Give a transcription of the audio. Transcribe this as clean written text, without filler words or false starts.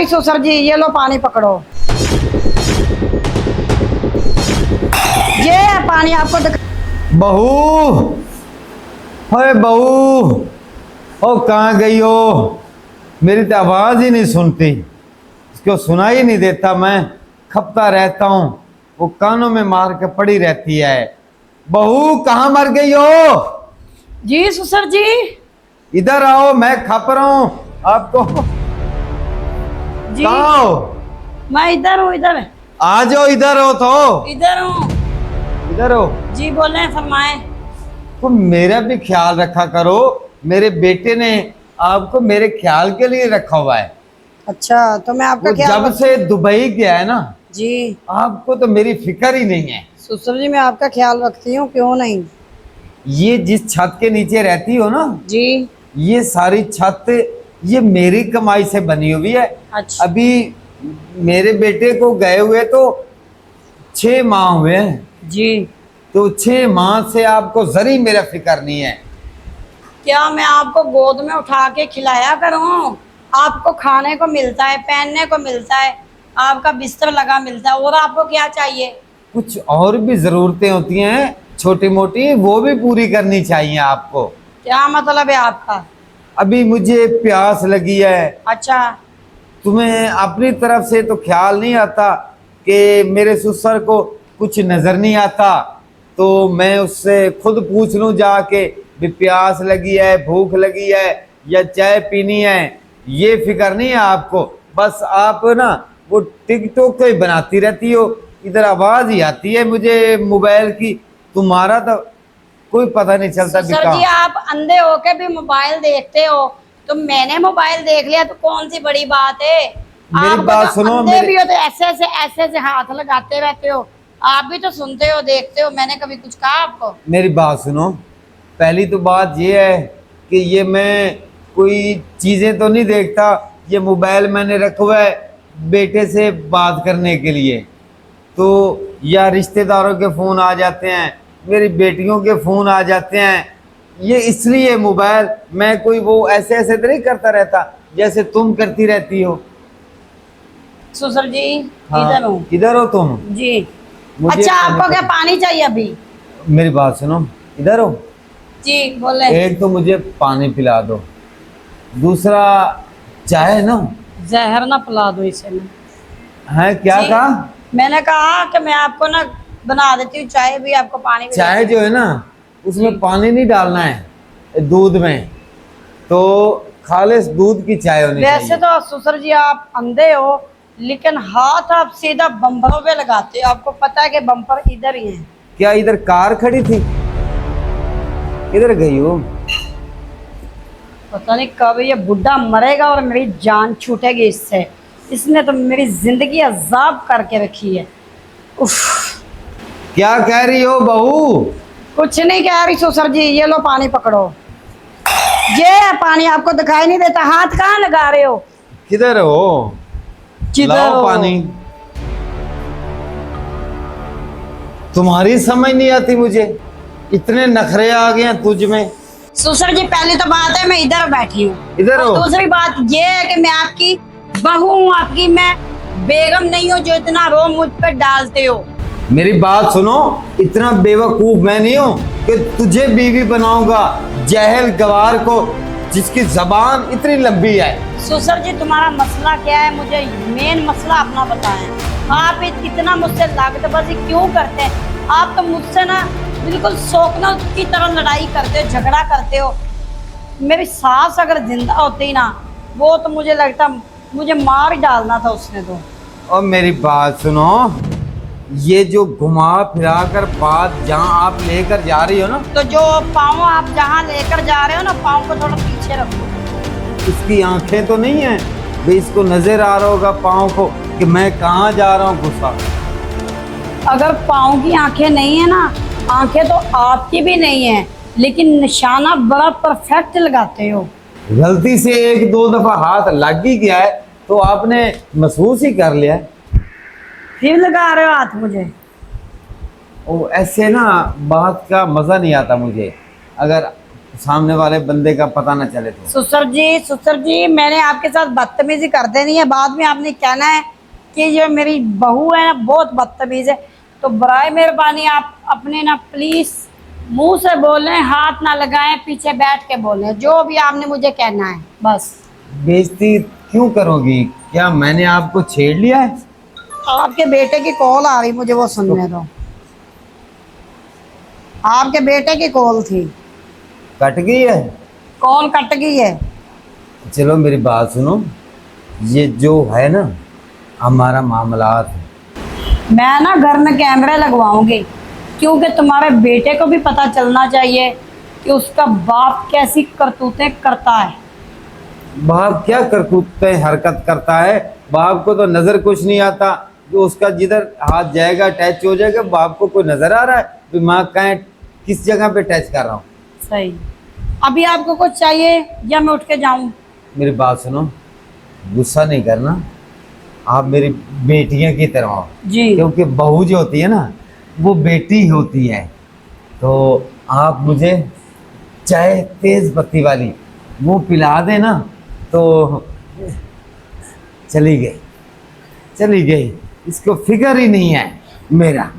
ससुर जी ये लो पानी पकड़ो। ये है पानी आपको बहू, अरे बहू, ओ कहाँ गई हो? मेरी तो आवाज़ ही नहीं सुनती, इसको सुनाई नहीं देता, मैं खपता रहता हूँ, वो कानों में मार के पड़ी रहती है। बहू कहाँ मर गई हो? जी ससुर जी। इधर आओ, मैं खप रहा हूँ आपको। जी कहाँ हो? मैं इधर हूँ, इधर आ जाओ, इधर हो तो। इधर हूँ। इधर हो जी बोले फरमाए। तो मेरा भी ख्याल रखा करो, मेरे बेटे ने आपको मेरे ख्याल के लिए रखा हुआ है। अच्छा तो मैं आपका वो क्या जब से दुबई गया है ना, जी आपको तो मेरी फिक्र ही नहीं है। ससुर जी मैं आपका ख्याल रखती हूँ, क्यों नहीं। ये जिस छत के नीचे रहती हो ना, जी ये सारी छत ये मेरी कमाई से बनी हुई है। अच्छा अभी मेरे बेटे को गए हुए तो 6 माह हुए हैं, जी। तो 6 माह से आपको जरी मेरा फिक्र नहीं है। क्या मैं आपको गोद में उठा के खिलाया करूं? आपको खाने को मिलता है, पहनने को मिलता है, आपका बिस्तर लगा मिलता है, और आपको क्या चाहिए? कुछ और भी जरूरतें होती हैं छोटी मोटी, वो भी पूरी करनी चाहिए आपको। क्या मतलब है आपका? अभी मुझे प्यास लगी है, अच्छा तुम्हें अपनी तरफ से तो ख्याल नहीं आता कि मेरे ससुर को कुछ नज़र नहीं आता, तो मैं उससे खुद पूछ लूँ जाके भी प्यास लगी है, भूख लगी है या चाय पीनी है। ये फिक्र नहीं है आपको, बस आप ना वो टिकटॉक ही बनाती रहती हो, इधर आवाज़ ही आती है मुझे मोबाइल की, तुम्हारा तो कोई पता नहीं चलता। सर जी आप अंधे होके भी मोबाइल देखते हो, तो मैंने मोबाइल देख लिया तो कौन सी बड़ी बात है? मेरी आप बात तो सुनो, अंधे भी हो तो ऐसे हाथ लगाते रहते हो। आप भी तो सुनते हो देखते हो, मैंने कभी कुछ कहा आपको? मेरी बात सुनो, पहली तो बात ये है कि ये मैं कोई चीज़ें तो नहीं देखता, ये मोबाइल मैंने रखा हुआ है बेटे से बात करने के लिए, तो या रिश्तेदारों के फ़ोन आ जाते हैं, मेरी बेटियों के फ़ोन आ जाते हैं, ये इसलिए मोबाइल, मैं कोई वो ऐसे ऐसे तो नहीं करता रहता जैसे तुम करती रहती हो। ससुर जी हाँ, इधर हूँ। इधर हो तुम। जी मुझे अच्छा आपको पानी क्या पानी चाहिए अभी? मेरी बात सुनो, इधर हो। जी बोले। एक तो मुझे पानी पिला दो, दूसरा चाय ना। जहर ना पिला दो इसे में। है क्या जी, कहा? मैंने कहा कि मैं आपको ना बना देती हूँ चाय भी, आपको पानी भी चाय देती जो है ना, उसमें पानी नहीं डालना है दूध में, तो खालिस दूध की चाय होनी हूँ। वैसे चाहिए। तो ससुर जी आप अंधे हो, लेकिन हाथ आप सीधा बम्परों पे लगाते हो, आपको पता है कि बम्पर इधर ही है। क्या इधर कार खड़ी थी? किधर गई हो? पता नहीं कब ये बुढ़ा मरेगा और मेरी जान छूटेगी इससे। इसने तो मेरी जिंदगी अजाब करके रखी है। उफ, क्या कह रही हो बहू? कुछ नहीं कह रही ससुर जी, ये लो पानी पकड़ो। ये है पानी, आपको दिखाई नहीं देता? हाथ कहाँ लगा रहे हो? किधर हो? किधर लाओ हो? पानी। तुम्हारी समझ नहीं आती मुझे, इतने नखरे आ गए हैं तुझ में। ससुर जी पहली तो बात है मैं इधर बैठी हूँ, इधर हो। दूसरी बात ये है कि मैं आपकी बहू हूँ, आपकी मैं बेगम नहीं हूँ जो इतना रो मुझ पे डालते हो। मेरी बात सुनो, इतना बेवकूफ मैं नहीं हूँ कि तुझे बीवी बनाऊंगा, जहल गवार को जिसकी जबान इतनी लंबी है। ससुर जी तुम्हारा मसला क्या है, मुझे मेन मसला अपना बताएं। आप इतना मुझसे लागतबाजी क्यों करते हैं? आप तो मुझसे ना बिल्कुल शौकना की तरह लड़ाई करते हो, झगड़ा करते हो। मेरी सास अगर जिंदा होती ना, वो तो मुझे लगता मुझे मार ही डालना था उसने तो। और मेरी बात सुनो, ये जो घुमा फिरा कर बात जहाँ आप लेकर जा रही हो ना, तो जो पाँव आप जहाँ लेकर जा रहे हो ना, पाँव को थोड़ा पीछे रखो। इसकी आंखें तो नहीं है भाई, इसको नजर आ रहा होगा पाँव को कि मैं कहाँ जा रहा हूँ गुस्सा। अगर पाँव की आंखें नहीं है ना, आंखें तो आपकी भी नहीं है, लेकिन निशाना बड़ा परफेक्ट लगाते हो। गलती से 1-2 दफा हाथ लग ही गया है तो आपने महसूस ही कर लिया है। फिर लगा रहे हो हाथ मुझे? वो ऐसे ना बात का मज़ा नहीं आता मुझे, अगर सामने वाले बंदे का पता ना चले तो। ससुर जी मैंने आपके साथ बदतमीजी कर देनी है, बाद में आपने कहना है कि जो मेरी बहू है ना बहुत बदतमीज है। तो बराए मेहरबानी आप अपने ना प्लीज मुंह से बोलें, हाथ ना लगाएं, पीछे बैठ के बोलें, जो भी आपने मुझे कहना है बस। बेइज्जती क्यों करोगी? क्या मैंने आपको छेड़ लिया है? आपके बेटे की कॉल आ रही, मुझे वो सुनने दो। आपके बेटे की कॉल थी, कट गई है? कॉल कट गई है। चलो मेरी बात सुनो, ये जो है ना हमारा मामलात है। मैं ना घर में कैमरे लगवाऊंगी, क्योंकि तुम्हारे बेटे को भी पता चलना चाहिए कि उसका बाप कैसी करतूतें करता है। बाप क्या करतूतें हरकत करता है? बाप को तो नजर कुछ नहीं आता, जो उसका जिधर हाथ जाएगा टच हो जाएगा। बाप को कोई नजर आ रहा है दिमाग कहाँ किस जगह पे टच कर रहा हूँ? सही। अभी आपको कुछ चाहिए या मैं उठ के जाऊं? मेरी बात सुनो, गुस्सा नहीं करना, आप मेरी बेटियां की तरह हो। जी। क्योंकि बहू जो होती है ना वो बेटी होती है। तो आप मुझे चाय तेज पत्ती वाली वो पिला देना तो चली गई, इसको फिक्र ही नहीं है मेरा।